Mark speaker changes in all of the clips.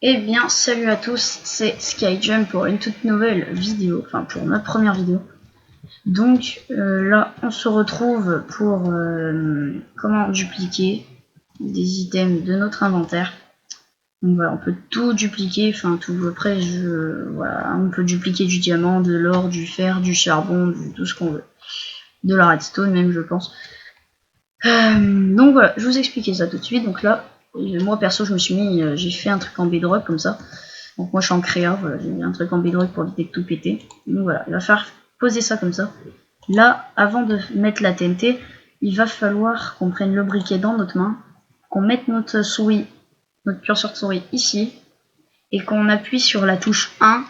Speaker 1: Eh bien, salut à tous, c'est Skyjump pour une toute nouvelle vidéo, enfin pour notre première vidéo. Donc là, on se retrouve pour comment dupliquer des items de notre inventaire. Donc voilà, on peut tout dupliquer, enfin tout. Après, voilà, on peut dupliquer du diamant, de l'or, du fer, du charbon, tout ce qu'on veut. De la redstone même, je pense. Donc voilà, je vous expliquais ça tout de suite. Donc là, moi perso, je me suis mis, j'ai fait un truc en bedrock comme ça. Donc moi je suis en créa, voilà, j'ai mis un truc en bedrock pour éviter de tout péter. Donc voilà, il va falloir poser ça comme ça. Là, avant de mettre la TNT, il va falloir qu'on prenne le briquet dans notre main, qu'on mette notre souris, notre curseur de souris ici, et qu'on appuie sur la touche 1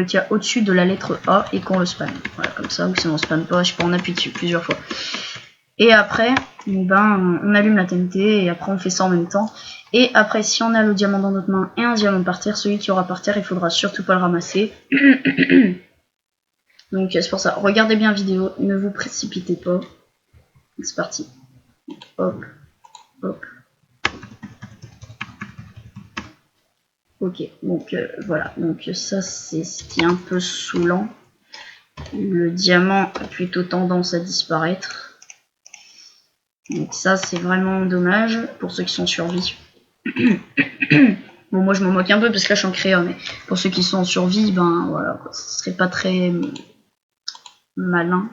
Speaker 1: qui est au-dessus de la lettre A et qu'on le spam. Voilà, comme ça, ou sinon on spam pas, je sais pas, on appuie dessus plusieurs fois. Et après, on allume la TNT et après on fait ça en même temps. Et après, si on a le diamant dans notre main et un diamant par terre, celui qui aura par terre, il faudra surtout pas le ramasser. Donc c'est pour ça, regardez bien la vidéo, ne vous précipitez pas. C'est parti. Hop, hop. Ok, donc voilà, donc ça c'est ce qui est un peu saoulant. Le diamant a plutôt tendance à disparaître. Donc ça c'est vraiment dommage pour ceux qui sont survie. Bon, moi je m'en moque un peu parce que là je suis en créa, mais pour ceux qui sont en survie, ben voilà, ce serait pas très malin,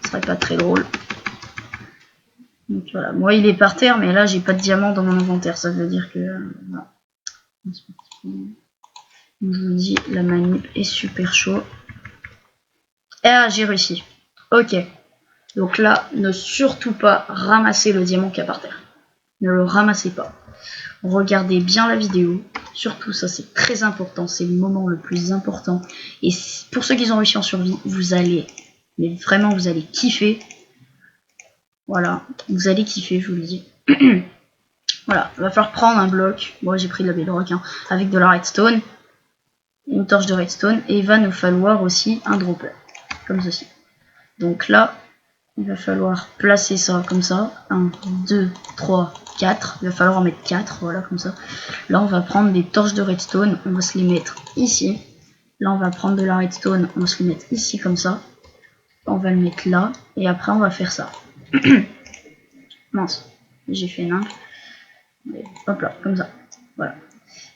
Speaker 1: ce serait pas très drôle. Donc voilà, moi il est par terre, mais là j'ai pas de diamant dans mon inventaire, ça veut dire que voilà. Je vous dis, la manip est super chaud. Ah, j'ai réussi. Ok. Donc là, ne surtout pas ramasser le diamant qu'il y a par terre. Ne le ramassez pas. Regardez bien la vidéo. Surtout ça, c'est très important. C'est le moment le plus important. Et pour ceux qui ont réussi en survie, vous allez, mais vraiment, vous allez kiffer. Voilà, vous allez kiffer, je vous le dis. Voilà, il va falloir prendre un bloc. Moi, j'ai pris de la bedrock, hein, avec de la redstone. Une torche de redstone. Et il va nous falloir aussi un dropper. Comme ceci. Donc là, il va falloir placer ça comme ça. 1, 2, 3, 4. Il va falloir en mettre 4. Voilà, comme ça. Là, on va prendre des torches de redstone. On va se les mettre ici. Là, on va prendre de la redstone. On va se les mettre ici, comme ça. On va le mettre là. Et après, on va faire ça. Mince. J'ai fait nimp. Hop là, comme ça. Voilà.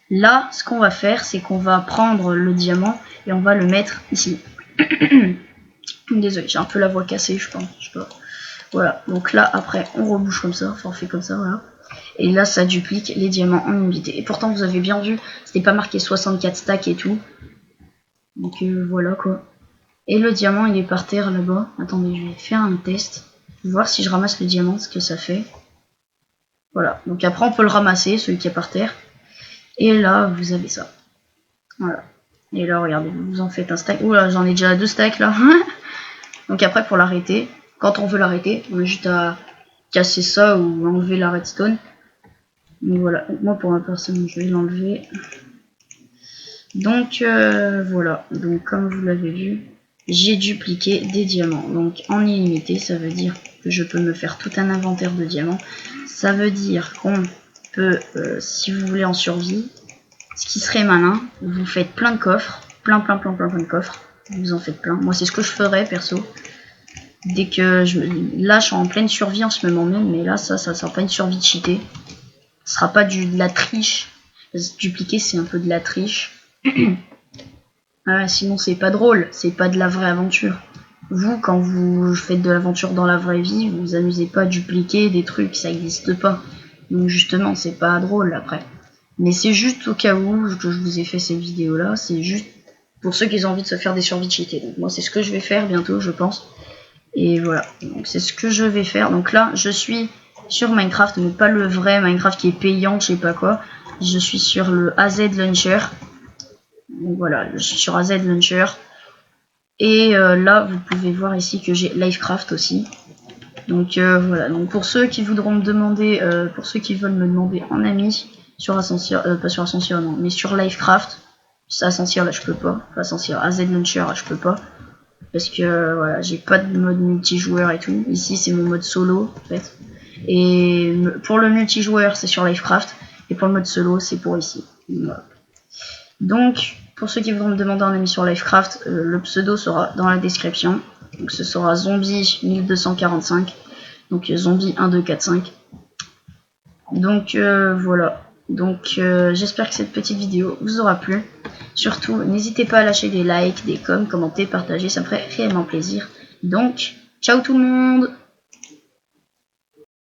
Speaker 1: Là, ce qu'on va faire, c'est qu'on va prendre le diamant et on va le mettre ici. Désolé, j'ai un peu la voix cassée, je pense. Je sais pas. Voilà, donc là, après, on rebouche comme ça. Enfin, on fait comme ça, voilà. Et là, ça duplique les diamants en unité. Et pourtant, vous avez bien vu, c'était pas marqué 64 stacks et tout. Donc voilà, quoi. Et le diamant, il est par terre, là-bas. Attendez, je vais faire un test. Voir si je ramasse le diamant, ce que ça fait. Voilà, donc après, on peut le ramasser, celui qui est par terre. Et là, vous avez ça. Voilà. Et là, regardez, vous en faites un stack. Oula, j'en ai déjà 2 stacks, là. Donc après, pour l'arrêter, quand on veut l'arrêter, on a juste à casser ça ou enlever la redstone. Donc voilà, moi pour ma personne, je vais l'enlever. Donc voilà, donc comme vous l'avez vu, j'ai dupliqué des diamants. Donc en illimité, ça veut dire que je peux me faire tout un inventaire de diamants. Ça veut dire qu'on peut, si vous voulez en survie, ce qui serait malin, vous faites plein de coffres, plein de coffres. Vous en faites plein. Moi c'est ce que je ferais perso. Dès que là je suis en pleine survie en ce moment même, mais là ça sera pas une survie cheatée. Ce sera pas de la triche. Parce que dupliquer c'est un peu de la triche. Sinon c'est pas drôle, c'est pas de la vraie aventure. Vous, quand vous faites de l'aventure dans la vraie vie, vous vous amusez pas à dupliquer des trucs, ça existe pas. Donc justement c'est pas drôle après. Mais c'est juste au cas où que je vous ai fait cette vidéo là, c'est juste pour ceux qui ont envie de se faire des survies cheatées. Donc moi c'est ce que je vais faire bientôt je pense. Et voilà, donc c'est ce que je vais faire. Donc là, je suis sur Minecraft, mais pas le vrai Minecraft qui est payant, je sais pas quoi. Je suis sur le AZ Launcher. Donc voilà, je suis sur AZ Launcher. Et là, vous pouvez voir ici que j'ai Livecraft aussi. Donc voilà, donc pour ceux qui voudront me demander, pour ceux qui veulent me demander en ami, sur Ascension, pas sur Ascension non, mais sur Livecraft, Ascension là je peux pas, Ascension AZ Launcher là je peux pas. Parce que voilà, j'ai pas de mode multijoueur et tout. Ici c'est mon mode solo en fait. Et pour le multijoueur c'est sur Livecraft. Et pour le mode solo c'est pour ici. Voilà. Donc, pour ceux qui vont me demander un ami sur Livecraft, le pseudo sera dans la description. Donc, ce sera zombie 1245. Donc, zombie 1245. Donc, voilà. Donc, j'espère que cette petite vidéo vous aura plu. Surtout, n'hésitez pas à lâcher des likes, des coms, commenter, partager. Ça me ferait réellement plaisir. Donc, ciao tout le monde!